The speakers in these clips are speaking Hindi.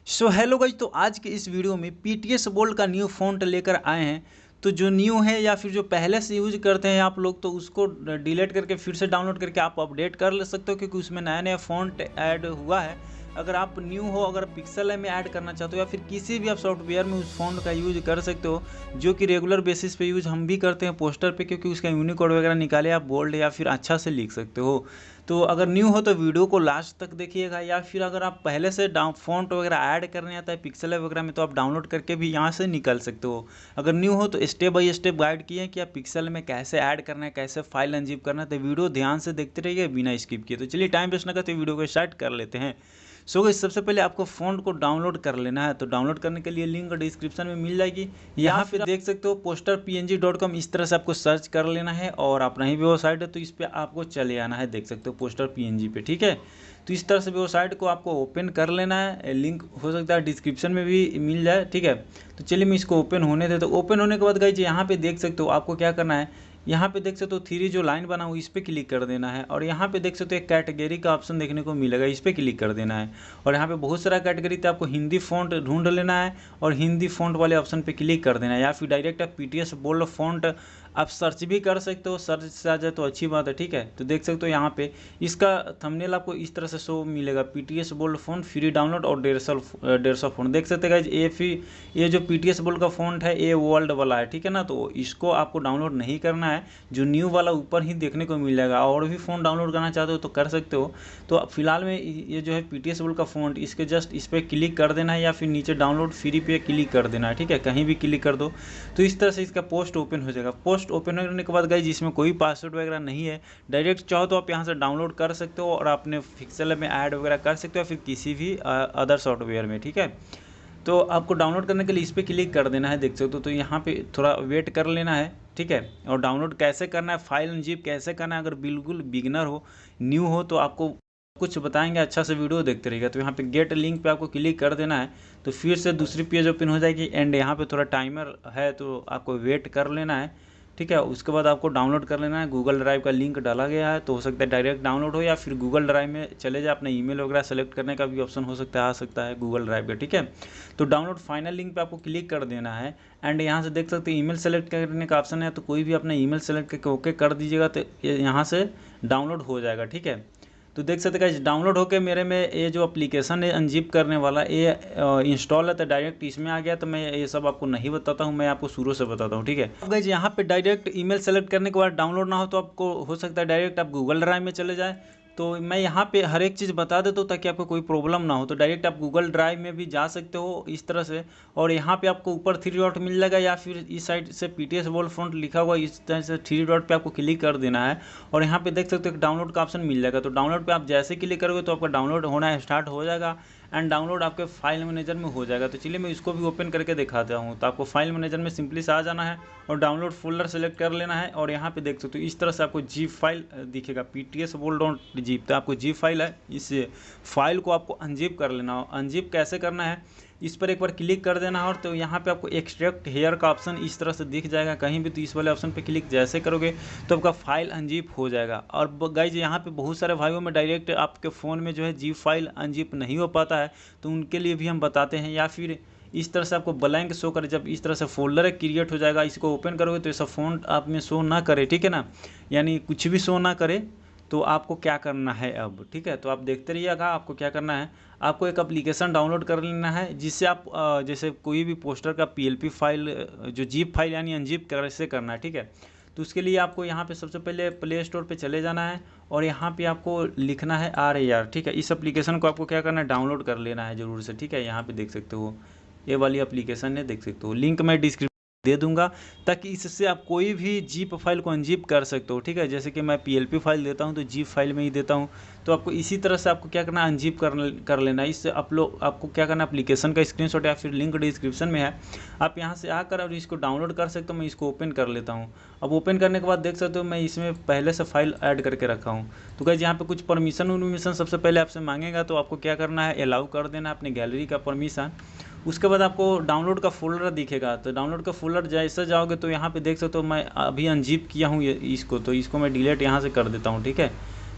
सो हेलो गाइस, तो आज के इस वीडियो में पीटीएस बोल्ड का न्यू फ़ॉन्ट लेकर आए हैं। तो जो न्यू है या फिर जो पहले से यूज करते हैं आप लोग, तो उसको डिलीट करके फिर से डाउनलोड करके आप अपडेट कर ले सकते हो, क्योंकि उसमें नया नया फ़ॉन्ट ऐड हुआ है। अगर आप न्यू हो, अगर पिक्सल में ऐड करना चाहते हो या फिर किसी भी आप सॉफ्टवेयर में उस फ़ॉन्ट का यूज कर सकते हो, जो कि रेगुलर बेसिस पे यूज हम भी करते हैं पोस्टर पे, क्योंकि उसका यूनिकोड वगैरह निकाले आप बोल्ड या फिर अच्छा से लिख सकते हो। तो अगर न्यू हो तो वीडियो को लास्ट तक देखिएगा, या फिर अगर आप पहले से फ़ॉन्ट वगैरह ऐड करने आता है पिक्सल वगैरह में, तो आप डाउनलोड करके भी यहाँ से निकल सकते हो। अगर न्यू हो तो स्टेप बाय स्टेप गाइड किए कि आप पिक्सल में कैसे ऐड करना है, कैसे फाइल अनजिप करना है। तो वीडियो ध्यान से देखते रहिए बिना स्किप किए। तो चलिए टाइम वेस्ट ना करते वीडियो को स्टार्ट कर लेते हैं। सो गाइस, सबसे पहले आपको फ़ॉन्ट को डाउनलोड कर लेना है। तो डाउनलोड करने के लिए लिंक डिस्क्रिप्शन में मिल जाएगी। यहाँ पे देख सकते हो posterpng.com, इस तरह से आपको सर्च कर लेना है। और अपना ही वेबसाइट है तो इस पर आपको चले आना है, देख सकते हो पोस्टर पीएनजी पे, ठीक है। तो इस तरह से वेबसाइट को आपको ओपन कर लेना है। लिंक हो सकता है डिस्क्रिप्शन में भी मिल जाए, ठीक है। तो चलिए मैं इसको ओपन होने दे। तो ओपन होने के बाद गाइस यहाँ पे देख सकते हो आपको क्या करना है। यहाँ पे देख सकते हो थ्री जो लाइन बना हुआ इस पर क्लिक कर देना है। और यहाँ पे देख सकते हो एक कैटेगरी का ऑप्शन देखने को मिलेगा, इस पर क्लिक कर देना है। और यहाँ पे बहुत सारा कैटेगरी था, आपको हिंदी फ़ॉन्ट ढूंढ लेना है और हिंदी फ़ॉन्ट वाले ऑप्शन पे क्लिक कर देना है। या फिर डायरेक्ट आप पीटीएस बोल्ड फ़ॉन्ट आप सर्च भी कर सकते हो, सर्च से आ जाए तो अच्छी बात है, ठीक है। तो देख सकते हो यहाँ पे इसका थंबनेल आपको इस तरह से शो मिलेगा, PTS bold font free download और 150 फ़ॉन्ट। देख सकते हैं गाइस, ये जो पीटीएस बोल्ड का फ़ॉन्ट है ये वर्ल्ड वाला है, ठीक है ना। तो इसको आपको डाउनलोड नहीं करना है, जो न्यू वाला ऊपर ही देखने को मिल जाएगा। और भी फ़ॉन्ट डाउनलोड करना चाहते हो तो कर सकते हो। तो फिलहाल में ये जो है पीटीएस बोल्ड का फ़ॉन्ट, इसके जस्ट इस पर क्लिक कर देना है या फिर नीचे डाउनलोड फ्री पे क्लिक कर देना है, ठीक है। कहीं भी क्लिक कर दो तो इस तरह से इसका पोस्ट ओपन हो जाएगा। पोस्ट ओपन होने के बाद गाइस जिसमें कोई पासवर्ड वगैरह नहीं है, डायरेक्ट चाहो तो आप यहाँ से डाउनलोड कर सकते हो और अपने पिक्सल में ऐड वगैरह कर सकते हो, फिर किसी भी अदर सॉफ्टवेयर में, ठीक है। तो आपको डाउनलोड करने के लिए इस पर क्लिक कर देना है, देख सकते हो। तो यहाँ पे थोड़ा वेट कर लेना है, ठीक है। और डाउनलोड कैसे करना है, फाइल अनजिप कैसे करना है, अगर बिल्कुल बिगिनर हो, न्यू हो, तो आपको कुछ बताएंगे, अच्छा से वीडियो देखते रहिएगा। तो यहाँ पे गेट लिंक पे आपको क्लिक कर देना है। तो फिर से दूसरी पेज ओपन हो जाएगी एंड यहाँ पे थोड़ा टाइमर है तो आपको वेट कर लेना है, ठीक है। उसके बाद आपको डाउनलोड कर लेना है। गूगल ड्राइव का लिंक डाला गया है, तो हो सकता है डायरेक्ट डाउनलोड हो या फिर गूगल ड्राइव में चले जाए। अपना ईमेल वगैरह सेलेक्ट करने का भी ऑप्शन हो सकता है, आ सकता है गूगल ड्राइव का, ठीक है। तो डाउनलोड फाइनल लिंक पे आपको क्लिक कर देना है एंड यहाँ से देख सकते हैं ईमेल सेलेक्ट करने का ऑप्शन है। तो कोई भी अपना ईमेल सेलेक्ट करके ओके कर दीजिएगा, तो यहाँ से डाउनलोड हो जाएगा, ठीक है। तो देख सकते हैं डाउनलोड होकर मेरे में ये जो एप्लीकेशन है अनजिप करने वाला ये इंस्टॉल है, तो डायरेक्ट इसमें आ गया। तो मैं ये सब आपको नहीं बताता हूँ, मैं आपको शुरू से बताता हूँ, ठीक है। अब गाइस यहाँ पे डायरेक्ट ईमेल सेलेक्ट करने के बाद डाउनलोड ना हो तो आपको हो सकता है डायरेक्ट आप गूगल ड्राइव में चले जाए। तो मैं यहाँ पे हर एक चीज़ बता देता हूँ ताकि आपको कोई प्रॉब्लम ना हो। तो डायरेक्ट आप गूगल ड्राइव में भी जा सकते हो इस तरह से। और यहाँ पे आपको ऊपर थ्री डॉट मिल जाएगा या फिर इस साइड से पीटीएस बोल्ड फ़ॉन्ट लिखा हुआ इस तरह से थ्री डॉट पे आपको क्लिक कर देना है। और यहाँ पे देख सकते हो डाउनलोड का ऑप्शन मिल जाएगा। तो डाउनलोड पे आप जैसे क्लिक करोगे तो आपका डाउनलोड होना स्टार्ट हो जाएगा एंड डाउनलोड आपके फाइल मैनेजर में हो जाएगा। तो चलिए मैं इसको भी ओपन करके दिखाता हूँ। तो आपको फाइल मैनेजर में सिंपली से आ जाना है और डाउनलोड फोल्डर सेलेक्ट कर लेना है। और यहाँ पे देख सकते हो इस तरह से आपको जीप फाइल दिखेगा, पीटीएस बोल्ड डॉट जीप। तो आपको जीप फाइल है, इस फाइल को आपको अनजिप कर लेना हो। अनजिप कैसे करना है, इस पर एक बार क्लिक कर देना है। और तो यहाँ पे आपको एक्सट्रैक्ट हेयर का ऑप्शन इस तरह से दिख जाएगा कहीं भी। तो इस वाले ऑप्शन पे क्लिक जैसे करोगे तो आपका फाइल अनजिप हो जाएगा। और गाइज यहाँ पे बहुत सारे भाइयों में डायरेक्ट आपके फ़ोन में जो है जीप फाइल अनजिप नहीं हो पाता है, तो उनके लिए भी हम बताते हैं। या फिर इस तरह से आपको ब्लैंक शो करे, जब इस तरह से फोल्डर क्रिएट हो जाएगा, इसको ओपन करोगे तो ऐसा फ़ॉन्ट आप में शो ना करे, ठीक है ना, यानी कुछ भी शो ना करे। तो आपको क्या करना है अब, ठीक है। तो आप देखते रहिएगा आपको क्या करना है। आपको एक एप्लीकेशन डाउनलोड कर लेना है जिससे आप जैसे कोई भी पोस्टर का पीएलपी फाइल जो जीप फाइल यानी अनजिप कैसे करना है, ठीक है। तो उसके लिए आपको यहाँ पे सबसे पहले प्ले स्टोर पे चले जाना है और यहाँ पे आपको लिखना है RAR, ठीक है। इस एप्लीकेशन को आपको क्या करना है, डाउनलोड कर लेना है ज़रूर से, ठीक है। यहाँ पे देख सकते हो ये वाली एप्लीकेशन है, देख सकते हो। लिंक मैं डिस्क्रिप्शन दे दूंगा ताकि इससे आप कोई भी जीप फाइल को अनजिप कर सकते हो, ठीक है। जैसे कि मैं पीएलपी फाइल देता हूं तो जीप फाइल में ही देता हूं। तो आपको इसी तरह से आपको क्या करना है, अनजिप कर लेना है। इससे आपको क्या करना है, एप्लीकेशन का स्क्रीनशॉट या फिर लिंक डिस्क्रिप्शन में है, आप यहां से आकर और इसको डाउनलोड कर सकते हो। मैं इसको ओपन कर लेता हूँ। अब ओपन करने के बाद देख सकते हो मैं इसमें पहले से फाइल ऐड करके रखा हूँ। तो गाइस यहाँ पे कुछ परमिशन सबसे पहले आपसे मांगेगा, तो आपको क्या करना है, अलाउ कर देना अपने गैलरी का परमिशन। उसके बाद आपको डाउनलोड का फोल्डर दिखेगा। तो डाउनलोड का फोल्डर जैसे जाओगे तो यहाँ पे देख सकते हो मैं अभी अनजिप किया हूँ इसको, तो इसको मैं डिलीट यहाँ से कर देता हूँ, ठीक है।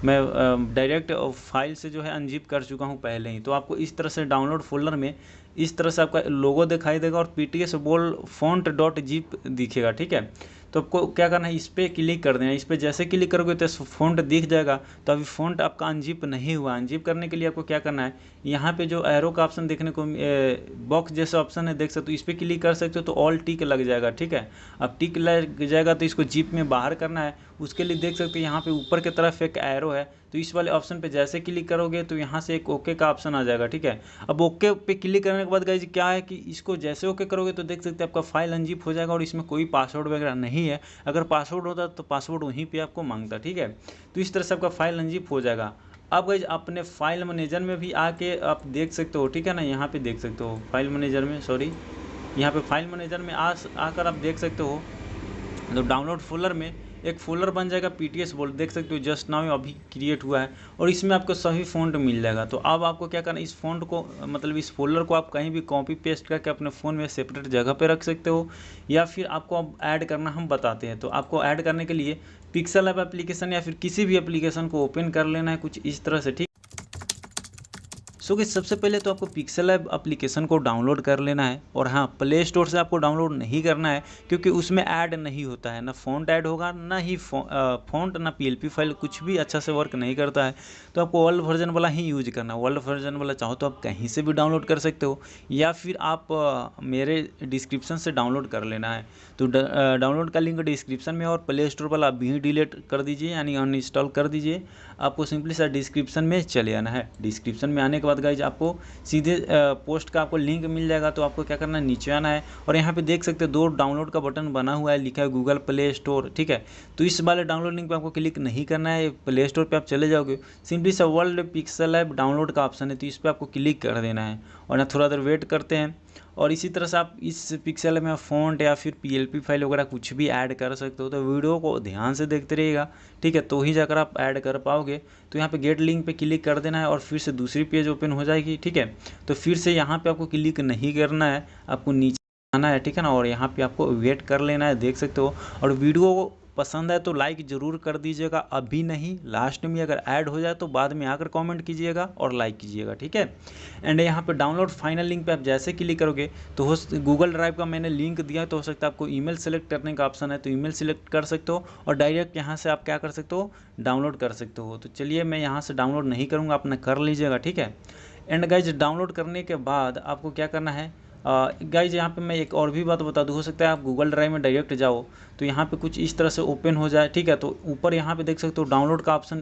मैं डायरेक्ट फाइल से जो है अनजिप कर चुका हूँ पहले ही। तो आपको इस तरह से डाउनलोड फोल्डर में इस तरह से आपका लोगो दिखाई देगा और PTS bold font dot zip दिखेगा, ठीक है। तो आपको क्या करना है, इस पर क्लिक कर देना। इस पर जैसे क्लिक करोगे तो फ़ॉन्ट दिख जाएगा। तो अभी फ़ॉन्ट आपका अनजिप नहीं हुआ। अनजिप करने के लिए आपको क्या करना है, यहाँ पे जो एरो का ऑप्शन देखने को बॉक्स जैसा ऑप्शन है, देख सकते हो, इस पर क्लिक कर सकते हो तो ऑल टिक लग जाएगा, ठीक है। अब टिक लग जाएगा तो इसको जिप में बाहर करना है। उसके लिए देख सकते हो यहाँ पे ऊपर की तरफ एक एरो है, तो इस वाले ऑप्शन पे जैसे क्लिक करोगे तो यहाँ से एक ओके का ऑप्शन आ जाएगा, ठीक है। अब ओके पे क्लिक करने के बाद गाइज क्या है कि इसको जैसे ओके करोगे तो देख सकते हैं आपका फाइल अनजिप हो जाएगा और इसमें कोई पासवर्ड वगैरह नहीं है। अगर पासवर्ड होता तो पासवर्ड वहीं पे आपको मांगता, ठीक है। तो इस तरह से आपका फाइल अनजिप हो जाएगा। अब गाइज अपने फाइल मैनेजर में भी आके आप देख सकते हो, ठीक है ना। यहाँ पे देख सकते हो फाइल मैनेजर में, सॉरी, यहाँ पे फाइल मैनेजर में आकर आप देख सकते हो। तो डाउनलोड फोल्डर में एक फोल्डर बन जाएगा PTS बोल्ड, देख सकते हो जस्ट नाउ अभी क्रिएट हुआ है और इसमें आपको सभी फ़ॉन्ट मिल जाएगा। तो अब आपको क्या करना है, इस फ़ॉन्ट को मतलब इस फोल्डर को आप कहीं भी कॉपी पेस्ट करके अपने फ़ोन में सेपरेट जगह पे रख सकते हो, या फिर आपको अब ऐड करना हम बताते हैं। तो आपको ऐड करने के लिए पिक्सल ऐप एप्लीकेशन या फिर किसी भी एप्लीकेशन को ओपन कर लेना है कुछ इस तरह से, ठीक। सो कि सबसे पहले तो आपको पिक्सल ऐप एप्लीकेशन को डाउनलोड कर लेना है। और हाँ, प्ले स्टोर से आपको डाउनलोड नहीं करना है क्योंकि उसमें ऐड नहीं होता है, ना फ़ॉन्ट ऐड होगा, ना ही फ़ॉन्ट, ना PLP फाइल, कुछ भी अच्छा से वर्क नहीं करता है। तो आपको वर्ल्ड वर्जन वाला ही यूज करना है। वर्ल्ड वर्जन वाला चाहो तो आप कहीं से भी डाउनलोड कर सकते हो, या फिर आप मेरे डिस्क्रिप्शन से डाउनलोड कर लेना है। तो डाउनलोड का लिंक डिस्क्रिप्शन में, और प्ले स्टोर वाला अभी ही डिलीट कर दीजिए, यानी अनइंस्टॉल कर दीजिए। आपको सिंपली सा डिस्क्रिप्शन में चले आना है। डिस्क्रिप्शन में आने के बाद गाइज आपको सीधे पोस्ट का आपको लिंक मिल जाएगा। तो आपको क्या करना है, नीचे आना है और यहाँ पे देख सकते हो 2 डाउनलोड का बटन बना हुआ है, लिखा है गूगल प्ले स्टोर, ठीक है। तो इस वाले डाउनलोड लिंक पे आपको क्लिक नहीं करना है। प्ले स्टोर पे आप चले जाओगे, सिंपली सा वर्ल्ड पिक्सल ऐप डाउनलोड का ऑप्शन है, तो इस पर आपको क्लिक कर देना है और ना थोड़ा देर वेट करते हैं। और इसी तरह से आप इस पिक्सल में फ़ॉन्ट या फिर PLP फाइल वगैरह कुछ भी ऐड कर सकते हो। तो वीडियो को ध्यान से देखते रहिएगा, ठीक है, तो ही जाकर आप ऐड कर पाओगे। तो यहाँ पे गेट लिंक पे क्लिक कर देना है और फिर से दूसरी पेज ओपन हो जाएगी, ठीक है। तो फिर से यहाँ पे आपको क्लिक नहीं करना है, आपको नीचे आना है, ठीक है ना। और यहाँ पे आपको वेट कर लेना है, देख सकते हो। और वीडियो पसंद है तो लाइक ज़रूर कर दीजिएगा, अभी नहीं, लास्ट में अगर ऐड हो जाए तो बाद में आकर कमेंट कीजिएगा और लाइक कीजिएगा, ठीक है। एंड यहाँ पे डाउनलोड फाइनल लिंक पे आप जैसे क्लिक करोगे तो हो गूगल ड्राइव का मैंने लिंक दिया है, तो हो सकता है आपको ईमेल सेलेक्ट करने का ऑप्शन है, तो ईमेल सेलेक्ट कर सकते हो और डायरेक्ट यहाँ से आप क्या कर सकते हो, डाउनलोड कर सकते हो। तो चलिए मैं यहाँ से डाउनलोड नहीं करूँगा, आपने कर लीजिएगा, ठीक है। एंड गाइज डाउनलोड करने के बाद आपको क्या करना है, गाइज यहाँ पे मैं एक और भी बात बता दूँ, हो सकता है आप गूगल ड्राइव में डायरेक्ट जाओ तो यहाँ पे कुछ इस तरह से ओपन हो जाए, ठीक है। तो ऊपर यहाँ पे देख सकते हो डाउनलोड का ऑप्शन,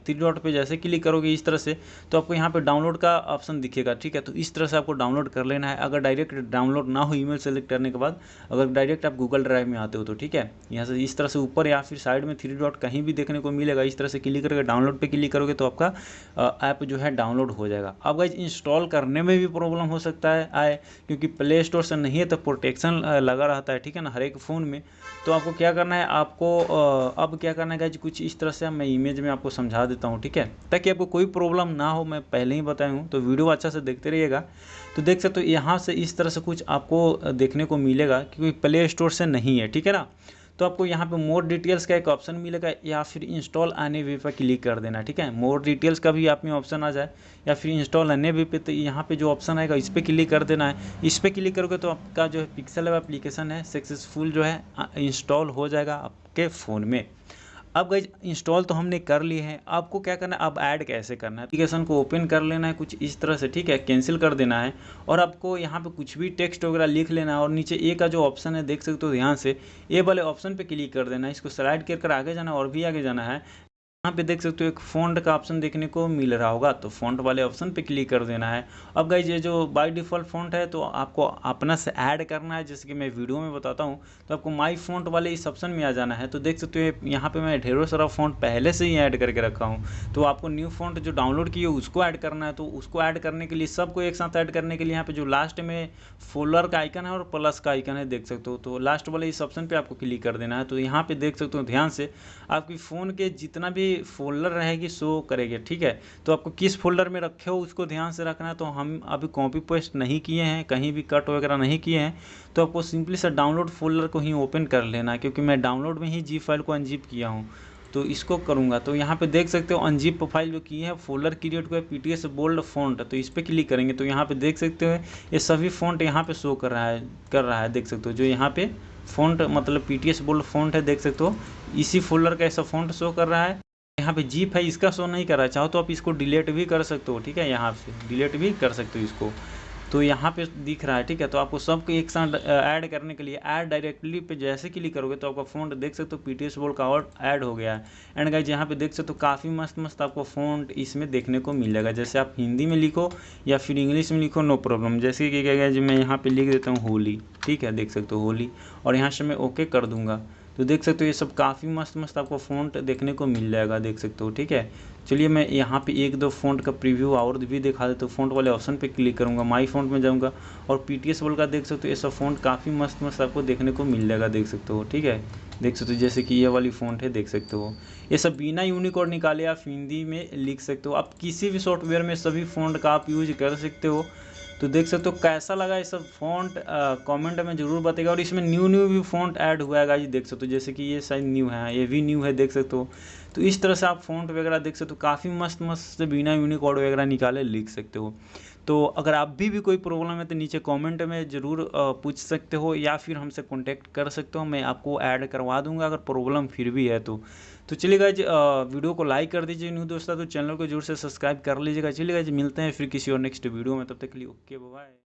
3 डॉट पे जैसे क्लिक करोगे इस तरह से तो आपको यहाँ पे डाउनलोड का ऑप्शन दिखेगा, ठीक है। तो इस तरह से आपको डाउनलोड कर लेना है। अगर डायरेक्ट डाउनलोड ना हो ईमेल सेलेक्ट करने के बाद, अगर डायरेक्ट आप गूगल ड्राइव में आते हो तो, ठीक है, यहाँ से इस तरह से ऊपर या फिर साइड में 3 डॉट कहीं भी देखने को मिलेगा, इस तरह से क्लिक करके डाउनलोड पे क्लिक करोगे तो आपका ऐप जो है डाउनलोड हो जाएगा। अब गाइज इंस्टॉल करने में भी प्रॉब्लम हो सकता है आए, क्योंकि प्ले स्टोर से नहीं है तो प्रोटेक्शन लगा रहता है, ठीक है ना, हर एक फ़ोन में। तो आपको क्या करना है, आपको अब क्या करना है गाइज, कुछ इस तरह से मैं इमेज में आपको समझा देता हूँ, ठीक है, ताकि आपको कोई प्रॉब्लम ना हो। मैं पहले ही बताया हूँ, तो वीडियो अच्छा से देखते रहिएगा। तो देख सकते हो यहाँ से इस तरह से कुछ आपको देखने को मिलेगा, क्योंकि प्ले स्टोर से नहीं है, ठीक है ना। तो आपको यहाँ पे मोर डिटेल्स का एक ऑप्शन मिलेगा, या फिर इंस्टॉल आने वे पर क्लिक कर देना, ठीक है। मोर डिटेल्स का भी आप में ऑप्शन आ जाए, या फिर इंस्टॉल आने वे पे, तो यहाँ पे जो ऑप्शन आएगा इस पर क्लिक कर देना है। इस पर क्लिक करोगे तो आपका जो है पिक्सल ऐप एप्लीकेशन है सक्सेसफुल जो है इंस्टॉल हो जाएगा आपके फ़ोन में। अब गाइज इंस्टॉल तो हमने कर लिए हैं, आपको क्या करना है, अब ऐड कैसे करना है, एप्लीकेशन को ओपन कर लेना है कुछ इस तरह से, ठीक है, कैंसिल कर देना है। और आपको यहाँ पे कुछ भी टेक्स्ट वगैरह लिख लेना है और नीचे ए का जो ऑप्शन है देख सकते हो, ध्यान से ए वाले ऑप्शन पे क्लिक कर देना है। इसको स्लाइड कर आगे जाना और भी आगे जाना है। यहाँ पे देख सकते हो एक फ़ॉन्ट का ऑप्शन देखने को मिल रहा होगा, तो फ़ॉन्ट वाले ऑप्शन पे क्लिक कर देना है। अब गाइज ये जो बाय डिफ़ॉल्ट फ़ॉन्ट है तो आपको अपना से ऐड करना है, जैसे कि मैं वीडियो में बताता हूँ। तो आपको माई फ़ॉन्ट वाले इस ऑप्शन में आ जाना है। तो देख सकते हो यहाँ पे मैं ढेरों सारा फ़ॉन्ट पहले से ही ऐड करके रखा हूँ। तो आपको न्यू फ़ॉन्ट जो डाउनलोड किए उसको ऐड करना है। तो उसको ऐड करने के लिए, सबको एक साथ ऐड करने के लिए यहाँ पर जो लास्ट में फोल्डर का आइकन है और प्लस का आइकन है, देख सकते हो, तो लास्ट वाले इस ऑप्शन पर आपको क्लिक कर देना है। तो यहाँ पर देख सकते हो ध्यान से, आपकी फ़ोन के जितना भी फोल्डर रहेगी शो करेगी, ठीक है। तो आपको किस फोल्डर में रखे हो उसको ध्यान से रखना है। तो हम अभी कॉपी पेस्ट नहीं किए हैं, कहीं भी कट वगैरह नहीं किए हैं। तो आपको सिंपली से डाउनलोड फोल्डर को ही ओपन कर लेना है, क्योंकि मैं डाउनलोड में ही जी फाइल को अनजिप किया हूँ। तो इसको करूँगा तो यहाँ पे देख सकते हो अनजिप प्रोफाइल जो की है फोल्डर क्रिएट हुआ है पीटीएस बोल्ड फॉन्ट, तो इस पर क्लिक करेंगे तो यहाँ पे देख सकते हो ये सभी फॉन्ट यहाँ पे शो कर रहा है देख सकते हो। जो यहाँ पे फॉन्ट मतलब पीटीएस बोल्ड फॉन्ट है देख सकते हो, इसी फोल्डर का ऐसा फॉन्ट शो कर रहा है। यहाँ पे जीप है इसका शो नहीं कर रहा है, चाहो तो आप इसको डिलीट भी कर सकते हो, ठीक है, यहाँ से डिलीट भी कर सकते हो इसको। तो यहाँ पे दिख रहा है, ठीक है। तो आपको सबको एक साथ ऐड करने के लिए ऐड डायरेक्टली पे जैसे क्लिक करोगे तो आपका फ़ॉन्ट देख सकते हो पीटीएस बोल्ड का और ऐड हो गया है। एंड गाइज यहाँ पे देख सकते हो काफ़ी मस्त मस्त आपको फ़ॉन्ट इसमें देखने को मिलेगा। जैसे आप हिंदी में लिखो या फिर इंग्लिश में लिखो नो प्रॉब्लम। जैसे कि क्या गया मैं यहाँ पर लिख देता हूँ होली, ठीक है, देख सकते हो होली, और यहाँ से मैं ओके कर दूँगा। तो देख सकते हो ये सब काफ़ी मस्त मस्त आपको फ़ॉन्ट देखने को मिल जाएगा, देख सकते हो, ठीक है। चलिए मैं यहाँ पे एक दो फ़ॉन्ट का प्रीव्यू और भी दिखा देता हूँ। फ़ॉन्ट वाले ऑप्शन पे क्लिक करूँगा, माई फ़ॉन्ट में जाऊँगा और पीटीएस बोल्ड का देख सकते हो ये सब फ़ॉन्ट काफ़ी मस्त मस्त आपको देखने को मिल जाएगा, देख सकते हो, ठीक है। देख सकते हो जैसे कि ये वाली फ़ॉन्ट है, देख सकते हो ये सब बिना यूनिकोड निकाले आप हिंदी में लिख सकते हो। आप किसी भी सॉफ्टवेयर में सभी फ़ॉन्ट का आप यूज कर सकते हो। तो देख सकते हो कैसा लगा ये सब फ़ॉन्ट कमेंट में ज़रूर बताइएगा। और इसमें न्यू भी फ़ॉन्ट ऐड हुआ है गाइस, देख सकते हो जैसे कि ये शायद न्यू है, ये भी न्यू है, देख सकते हो। तो इस तरह से आप फ़ॉन्ट वगैरह देख सकते हो काफ़ी मस्त मस्त से बिना यूनिकोड वगैरह निकाले लिख सकते हो। तो अगर आप भी कोई प्रॉब्लम है तो नीचे कमेंट में ज़रूर पूछ सकते हो या फिर हमसे कांटेक्ट कर सकते हो, मैं आपको ऐड करवा दूंगा अगर प्रॉब्लम फिर भी है तो। चलिए गाइज वीडियो को लाइक कर दीजिए न्यू दोस्तों, तो चैनल को जरूर से सब्सक्राइब कर लीजिएगा। चलिए गाइज मिलते हैं फिर किसी और नेक्स्ट वीडियो में, तब तक के लिए ओके बाय।